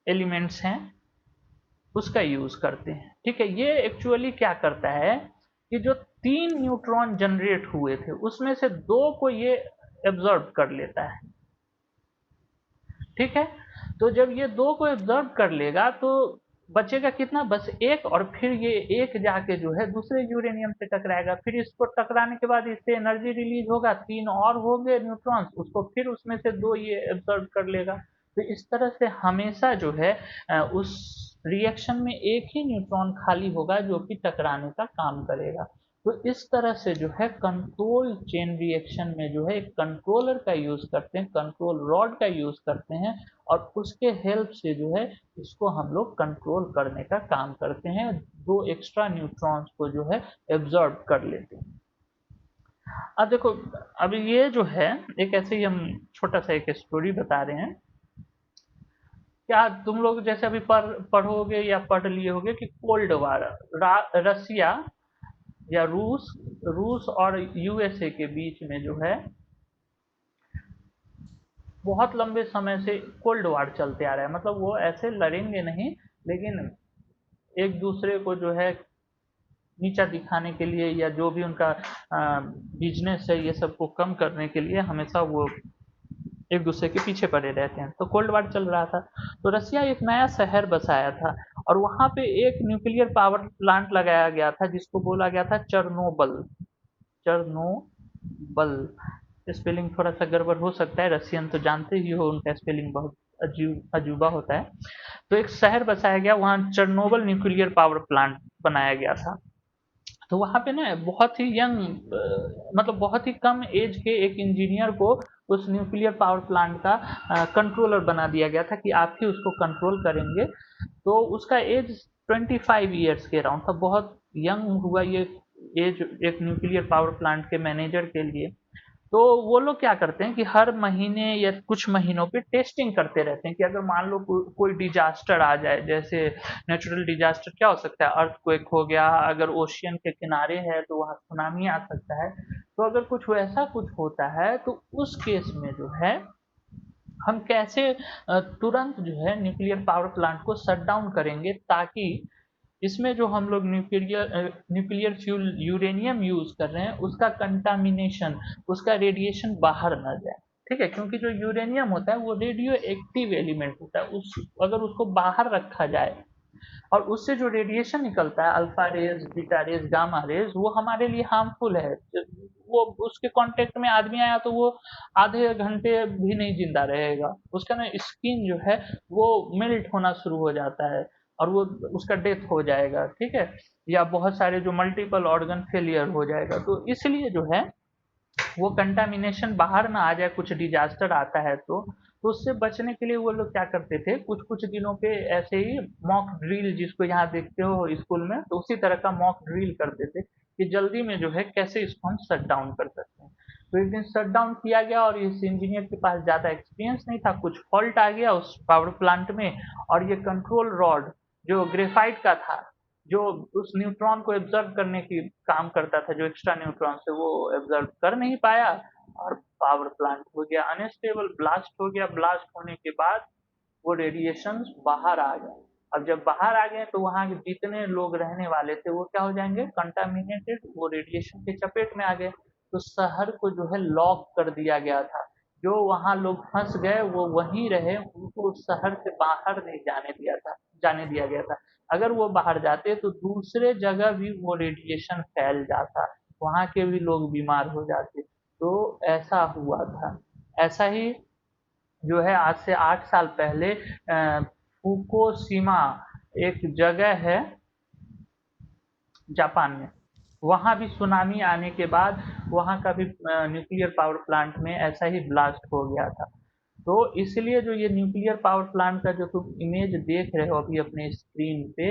एलिमेंट्स हैं, उसका यूज करते हैं। ठीक है। ये एक्चुअली क्या करता है कि जो 3 न्यूट्रॉन जनरेट हुए थे उसमें से 2 को ये एब्जॉर्ब कर लेता है। ठीक है। तो जब ये 2 को एब्जॉर्ब कर लेगा, तो बचेगा कितना, बस एक, और फिर ये एक जाके जो है दूसरे यूरेनियम से टकराएगा, फिर इसको टकराने के बाद इससे एनर्जी रिलीज होगा, तीन और हो गए न्यूट्रॉन्स, उसको फिर उसमें से दो ये एब्जॉर्ब कर लेगा। तो इस तरह से हमेशा जो है उस रिएक्शन में एक ही न्यूट्रॉन खाली होगा जो कि टकराने का काम करेगा। तो इस तरह से जो है कंट्रोल चेन रिएक्शन में जो है एक कंट्रोलर का यूज करते हैं, कंट्रोल रॉड का यूज करते हैं, और उसके हेल्प से जो है इसको हम लोग कंट्रोल करने का काम करते हैं, दो एक्स्ट्रा न्यूट्रॉन्स को जो है एब्जॉर्ब कर लेते हैं। अब देखो, अब ये जो है एक ऐसे ही हम छोटा सा एक स्टोरी बता रहे हैं। क्या तुम लोग जैसे अभी पढ़ोगे या पढ़ लिए होगे कि कोल्ड वार, रसिया या रूस, रूस और यूएसए के बीच में जो है बहुत लंबे समय से कोल्ड वार चलते आ रहा है। मतलब वो ऐसे लड़ेंगे नहीं, लेकिन एक दूसरे को जो है नीचा दिखाने के लिए या जो भी उनका बिजनेस है ये सब को कम करने के लिए हमेशा वो एक दूसरे के पीछे पड़े रहते हैं। तो कोल्ड वार चल रहा था, तो रसिया एक नया शहर बसाया था, और वहां पे एक न्यूक्लियर पावर प्लांट लगाया गया था जिसको बोला गया था चरनोबल। चरनोबल, स्पेलिंग थोड़ा सा गड़बड़ हो सकता है, रसियन तो जानते ही हो, उनका स्पेलिंग बहुत अजूबा होता है। तो एक शहर बसाया गया, वहां चरनोबल न्यूक्लियर पावर प्लांट बनाया गया था। तो वहाँ पे ना बहुत ही यंग, मतलब बहुत ही कम एज के एक इंजीनियर को उस न्यूक्लियर पावर प्लांट का कंट्रोलर बना दिया गया था कि आप ही उसको कंट्रोल करेंगे। तो उसका एज 25 ईयर्स के अराउंड था, बहुत यंग हुआ ये एज एक न्यूक्लियर पावर प्लांट के मैनेजर के लिए। तो वो लोग क्या करते हैं कि हर महीने या कुछ महीनों पे टेस्टिंग करते रहते हैं कि अगर मान लो कोई डिजास्टर आ जाए, जैसे नेचुरल डिजास्टर क्या हो सकता है, अर्थक्वेक हो गया, अगर ओशियन के किनारे है तो वहाँ सुनामी आ सकता है। तो अगर कुछ वैसा कुछ होता है तो उस केस में जो है हम कैसे तुरंत जो है न्यूक्लियर पावर प्लांट को शट डाउन करेंगे, ताकि इसमें जो हम लोग न्यूक्लियर फ्यूल यूरेनियम यूज कर रहे हैं उसका कंटामिनेशन, उसका रेडिएशन बाहर ना जाए। ठीक है, क्योंकि जो यूरेनियम होता है वो रेडियो एक्टिव एलिमेंट होता है, उस अगर उसको बाहर रखा जाए और उससे जो रेडिएशन निकलता है, alpha rays, beta rays, gamma rays, वो हमारे लिए हार्मफुल है। वो उसके कांटेक्ट में आदमी आया तो वो आधे घंटे भी नहीं जिंदा रहेगा, उसका ना स्किन जो है वो मेल्ट होना शुरू हो जाता है और वो उसका डेथ हो जाएगा। ठीक है, या बहुत सारे जो मल्टीपल ऑर्गन फेलियर हो जाएगा। तो इसलिए जो है वो कंटामिनेशन बाहर ना आ जाए, कुछ डिजास्टर आता है तो उससे बचने के लिए वो लोग क्या करते थे, कुछ कुछ दिनों पे ऐसे ही मॉक ड्रिल, जिसको यहाँ देखते हो स्कूल में, तो उसी तरह का मॉक ड्रिल करते थे कि जल्दी में जो है कैसे इसको हम शट डाउन कर सकते हैं। तो एक दिन शट डाउन किया गया और इस इंजीनियर के पास ज्यादा एक्सपीरियंस नहीं था, कुछ फॉल्ट आ गया उस पावर प्लांट में, और ये कंट्रोल रॉड जो ग्रेफाइट का था, जो उस न्यूट्रॉन को एब्जर्व करने की काम करता था, जो एक्स्ट्रा न्यूट्रॉन से वो एब्जर्व कर नहीं पाया, और पावर प्लांट हो गया अनस्टेबल, ब्लास्ट हो गया। ब्लास्ट होने के बाद वो रेडिएशन बाहर आ गए। अब जब बाहर आ गए तो वहां के जितने लोग रहने वाले थे वो क्या हो जाएंगे, कंटामिनेटेड, वो रेडिएशन के चपेट में आ गए। तो शहर को जो है लॉक कर दिया गया था, जो वहां लोग फंस गए वो वहीं रहे, उनको उस शहर से बाहर नहीं जाने दिया गया था। अगर वो बाहर जाते तो दूसरे जगह भी वो रेडिएशन फैल जाता, वहां के भी लोग बीमार हो जाते। तो ऐसा हुआ था। ऐसा ही जो है आज से 8 साल पहले फुकुशिमा एक जगह है जापान में, वहां भी सुनामी आने के बाद वहां का भी न्यूक्लियर पावर प्लांट में ऐसा ही ब्लास्ट हो गया था। तो इसलिए जो ये न्यूक्लियर पावर प्लांट का जो तुम इमेज देख रहे हो अभी अपने स्क्रीन पे,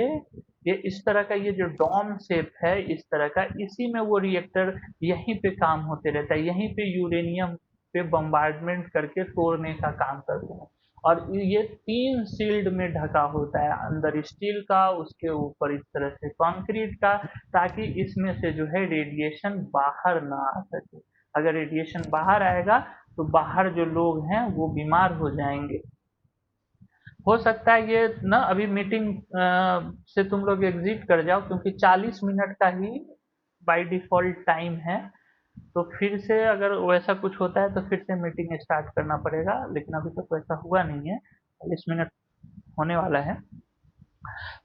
ये इस तरह का, ये जो डॉम शेप है इस तरह का, इसी में वो रिएक्टर यहीं पे काम होते रहता है, यहीं पे यूरेनियम पे बम्बार्डमेंट करके तोड़ने का काम करते हैं। और ये 3 शील्ड में ढका होता है, अंदर स्टील का, उसके ऊपर इस तरह से कंक्रीट का, ताकि इसमें से जो है रेडिएशन बाहर ना आ सके। अगर रेडिएशन बाहर आएगा तो बाहर जो लोग हैं वो बीमार हो जाएंगे। हो सकता है ये ना अभी मीटिंग से तुम लोग एग्जिट कर जाओ, क्योंकि 40 मिनट का ही बाय डिफॉल्ट टाइम है। तो फिर से अगर वैसा कुछ होता है तो फिर से मीटिंग स्टार्ट करना पड़ेगा, लेकिन अभी तक वैसा हुआ नहीं है, 40 मिनट होने वाला है।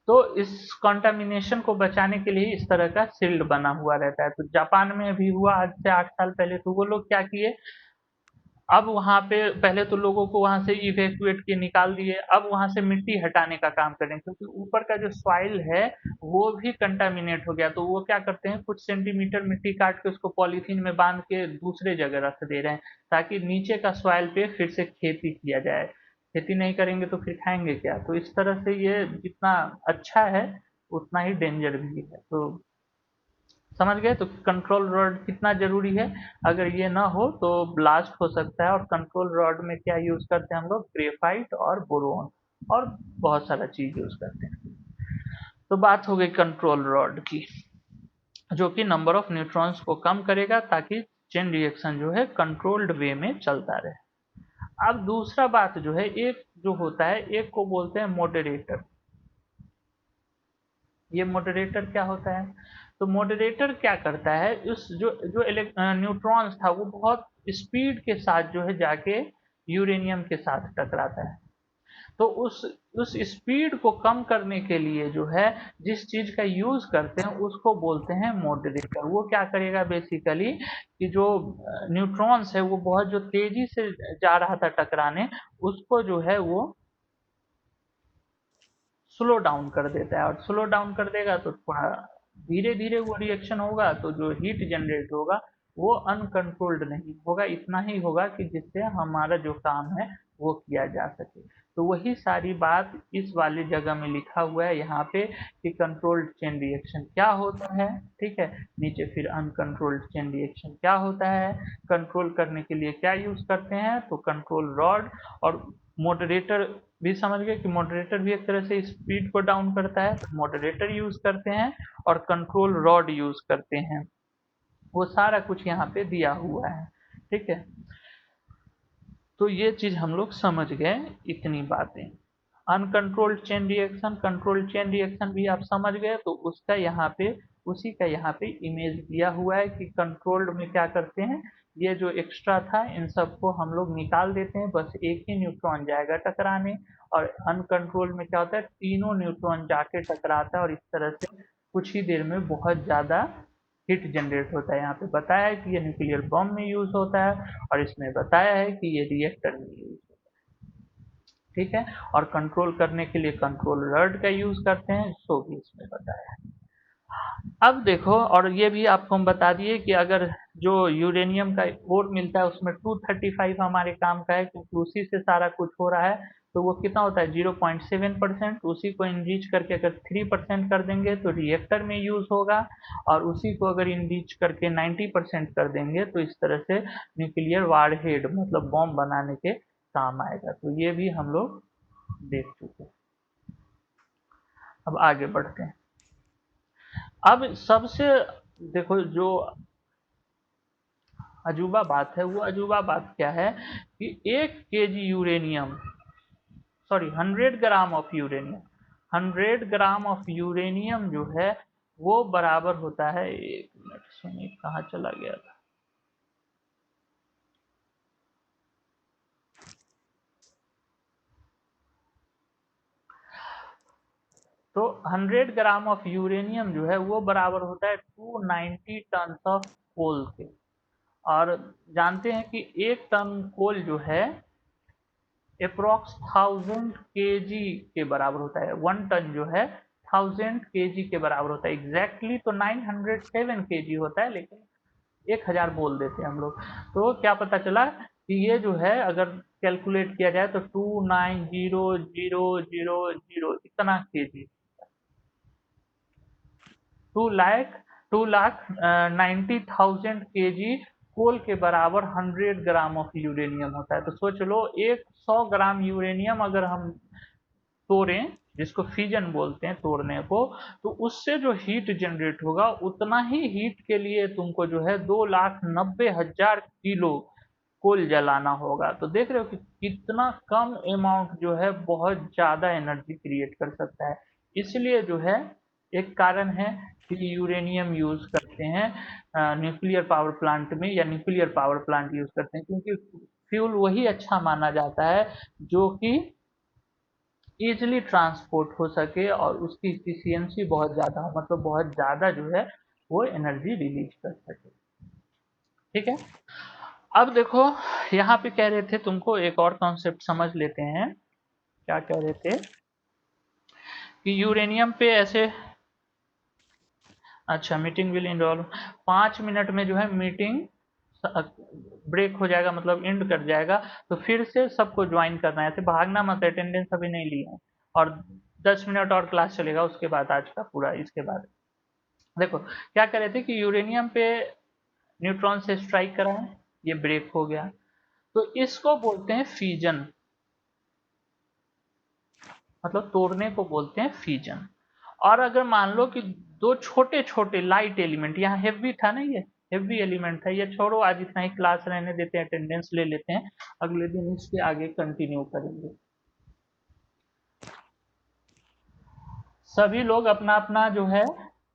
तो इस कंटामिनेशन को बचाने के लिए इस तरह का शील्ड बना हुआ रहता है। तो जापान में भी हुआ आज से 8 साल पहले। तो वो लोग क्या किए, अब वहां पे पहले तो लोगों को वहां से इवेक्यूएट के निकाल दिए, अब वहां से मिट्टी हटाने का काम करें, क्योंकि ऊपर का जो सॉइल है वो भी कंटामिनेट हो गया। तो वो क्या करते हैं, कुछ सेंटीमीटर मिट्टी काट के उसको पॉलीथीन में बांध के दूसरे जगह रख दे रहे हैं, ताकि नीचे का सॉइल पे फिर से खेती किया जाए। खेती नहीं करेंगे तो फिर खाएंगे क्या। तो इस तरह से ये जितना अच्छा है उतना ही डेंजर भी है। तो समझ गए। तो कंट्रोल रॉड कितना जरूरी है, अगर ये ना हो तो ब्लास्ट हो सकता है। और कंट्रोल रॉड में क्या यूज करते हैं हम लोग, ग्रेफाइट और बोरोन और बहुत सारा चीज यूज करते हैं। तो बात हो गई कंट्रोल रॉड की, जो कि नंबर ऑफ न्यूट्रॉन्स को कम करेगा ताकि चेन रिएक्शन जो है कंट्रोल्ड वे में चलता रहे। अब दूसरा बात जो है, एक जो होता है, एक को बोलते हैं मॉडरेटर। ये मॉडरेटर क्या होता है, तो मॉडरेटर क्या करता है, उस जो जो न्यूट्रॉन्स था वो बहुत स्पीड के साथ जो है जाके यूरेनियम के साथ टकराता है। तो उस स्पीड को कम करने के लिए जो है जिस चीज का यूज करते हैं उसको बोलते हैं मॉडरेटर। वो क्या करेगा बेसिकली, कि जो न्यूट्रॉन्स है वो बहुत जो तेजी से जा रहा था टकराने, उसको जो है वो स्लो डाउन कर देता है। और स्लो डाउन कर देगा तो थोड़ा धीरे धीरे वो रिएक्शन होगा, तो जो हीट जनरेट होगा वो अनकंट्रोल्ड नहीं होगा, इतना ही होगा कि जिससे हमारा जो काम है वो किया जा सके। तो वही सारी बात इस वाली जगह में लिखा हुआ है यहाँ पे, कि कंट्रोल्ड चेन रिएक्शन क्या होता है। ठीक है, नीचे फिर अनकंट्रोल्ड चेन रिएक्शन क्या होता है, कंट्रोल करने के लिए क्या यूज करते हैं, तो कंट्रोल रॉड। और मॉडरेटर भी समझ गए कि मॉडरेटर भी एक तरह से स्पीड को डाउन करता है, तो मॉडरेटर यूज करते हैं और कंट्रोल रॉड यूज करते हैं। वो सारा कुछ यहाँ पे दिया हुआ है। ठीक है, तो ये चीज हम लोग समझ गए, इतनी बातें। Uncontrolled chain reaction, controlled chain reaction भी आप समझ गए। तो उसका यहाँ पे, उसी का यहाँ पे इमेज दिया हुआ है कि कंट्रोल्ड में क्या करते हैं, ये जो एक्स्ट्रा था इन सबको हम लोग निकाल देते हैं, बस एक ही न्यूट्रॉन जाएगा टकराने। और अनकंट्रोल्ड में क्या होता है, तीनों न्यूट्रॉन जाके टकराता है, और इस तरह से कुछ ही देर में बहुत ज्यादा हीट जनरेट होता है। यहाँ पे बताया है कि ये न्यूक्लियर बॉम्ब में यूज होता है, और इसमें बताया है कि ये रिएक्टर में यूज होता है। ठीक है, और कंट्रोल करने के लिए कंट्रोल रॉड का यूज करते हैं, सो भी इसमें बताया है। अब देखो, और ये भी आपको हम बता दिए कि अगर जो यूरेनियम का ओर मिलता है उसमें 235 हमारे काम का है, क्योंकि उसी से सारा कुछ हो रहा है। तो वो कितना होता है, 0.7%। उसी को इनरीच करके अगर 3% कर देंगे तो रिएक्टर में यूज होगा, और उसी को अगर इनरीच करके 90% कर देंगे तो इस तरह से न्यूक्लियर वारहेड मतलब बॉम्ब बनाने के काम आएगा। तो ये भी हम लोग देख चुके हैं। अब आगे बढ़ते हैं। अब सबसे देखो जो अजूबा बात है, वो अजूबा बात क्या है, कि 1 kg uranium, sorry 100 gram of uranium, 100 gram of uranium जो है वो बराबर होता है, एक मिनट सुनिए कहाँ चला गया था। तो 100 ग्राम ऑफ यूरेनियम जो है वो बराबर होता है 290 टन ऑफ कोल के। और जानते हैं कि 1 टन कोल जो है अप्रोक्स 1000 kg के बराबर होता है। 1 टन जो है 1000 kg के बराबर होता है। एग्जैक्टली तो 907 kg होता है, लेकिन 1000 बोल देते हैं हम लोग। तो क्या पता चला कि ये जो है अगर कैलकुलेट किया जाए तो 290,000 इतना केजी, 2 लाख 2,90,000 kg कोल के बराबर 100 ग्राम ऑफ यूरेनियम होता है। तो सोच लो, 100 ग्राम यूरेनियम अगर हम तोड़ें, जिसको फिजन बोलते हैं तोड़ने को, तो उससे जो हीट जनरेट होगा उतना ही हीट के लिए तुमको जो है 2,90,000 कोल जलाना होगा। तो देख रहे हो कि कितना कम अमाउंट जो है बहुत ज्यादा एनर्जी क्रिएट कर सकता है। इसलिए जो है एक कारण है कि यूरेनियम यूज करते हैं न्यूक्लियर पावर प्लांट में, या न्यूक्लियर पावर प्लांट यूज करते हैं, क्योंकि फ्यूल वही अच्छा माना जाता है जो कि इजीली ट्रांसपोर्ट हो सके और उसकी इफिशियंसी बहुत ज़्यादा हो, मतलब बहुत ज़्यादा जो है वो एनर्जी रिलीज कर सके। ठीक है, अब देखो यहाँ पे कह रहे थे तुमको एक और कॉन्सेप्ट समझ लेते हैं। क्या कह रहे थे कि यूरेनियम पे ऐसे, अच्छा मीटिंग विल इन्वॉल्व, 5 मिनट में जो है मीटिंग ब्रेक हो जाएगा, मतलब एंड कर जाएगा। तो फिर से सबको ज्वाइन करना है, ऐसे भागना मत, अटेंडेंस अभी नहीं लिया है। और 10 मिनट और क्लास चलेगा, उसके बाद आज का पूरा, इसके बाद देखो क्या कर रहे थे कि यूरेनियम पे न्यूट्रॉन से स्ट्राइक करा है, ये ब्रेक हो गया, तो इसको बोलते हैं फीजन, मतलब तोड़ने को बोलते हैं फीजन। और अगर मान लो कि दो छोटे छोटे लाइट एलिमेंट, यहाँ हेवी था ना, ये हेवी एलिमेंट था, ये छोड़ो आज इतना ही क्लास रहने देते हैं, अटेंडेंस ले लेते हैं, अगले दिन इसके आगे कंटिन्यू करेंगे। सभी लोग अपना अपना जो है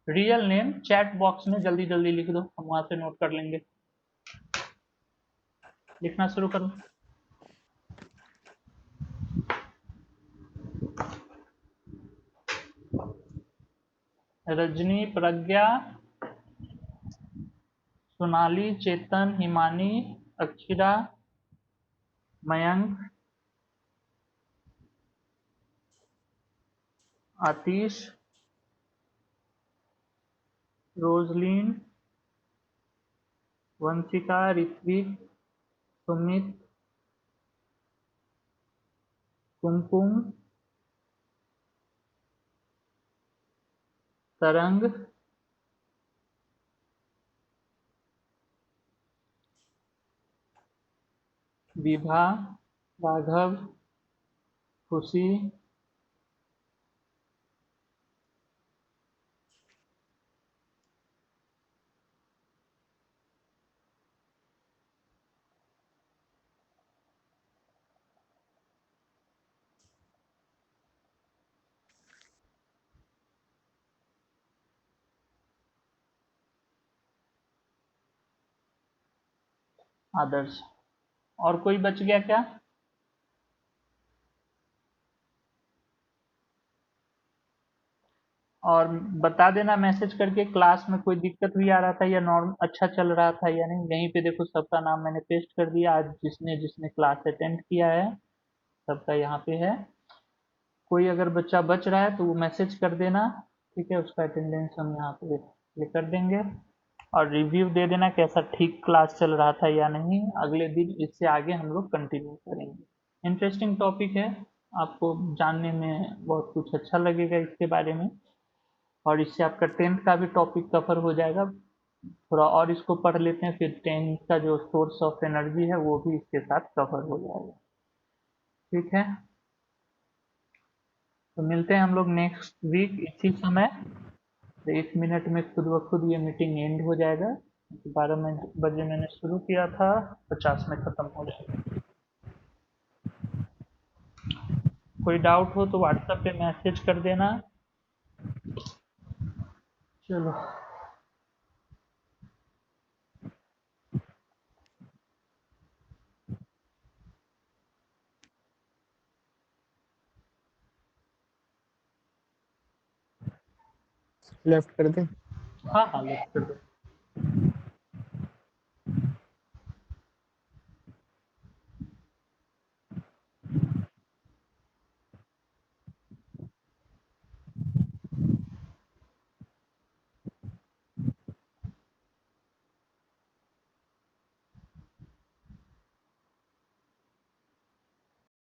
रियल नेम चैट बॉक्स में जल्दी जल्दी लिख दो, हम वहां से नोट कर लेंगे। लिखना शुरू करो। रजनी, प्रज्ञा, सोनाली, चेतन, हिमानी, अक्षरा, मयंक, आतिश, रोजलिन, वंशिका, ऋत्विक, सुमित, कुमकुम, तरंग, विभा, राघव, खुशी, आदर्श। और कोई बच गया क्या? और बता देना मैसेज करके क्लास में कोई दिक्कत भी आ रहा था या नॉर्म अच्छा चल रहा था या नहीं। यहीं पे देखो सबका नाम मैंने पेस्ट कर दिया, आज जिसने जिसने क्लास अटेंड किया है सबका यहाँ पे है। कोई अगर बच्चा बच रहा है तो वो मैसेज कर देना, ठीक है, उसका अटेंडेंस हम यहाँ पे ये कर देंगे। और रिव्यू दे देना कैसा ठीक क्लास चल रहा था या नहीं, अगले दिन इससे आगे हम लोग कंटिन्यू करेंगे। इंटरेस्टिंग टॉपिक है, आपको जानने में बहुत कुछ अच्छा लगेगा इसके बारे में, और इससे आपका 10th का भी टॉपिक कवर हो जाएगा। थोड़ा और इसको पढ़ लेते हैं, फिर 10th का जो सोर्स ऑफ एनर्जी है वो भी इसके साथ कवर हो जाएगा। ठीक है, तो मिलते हैं हम लोग नेक्स्ट वीक इसी समय। तो 1 मिनट में खुद ब खुद ये मीटिंग एंड हो जाएगा। 12 बजे मैंने शुरू किया था, 50 में ख़त्म हो जाएगा। कोई डाउट हो तो व्हाट्सएप पे मैसेज कर देना। चलो, लेफ्ट कर दें? हाँ हाँ, लेट्स कर दो।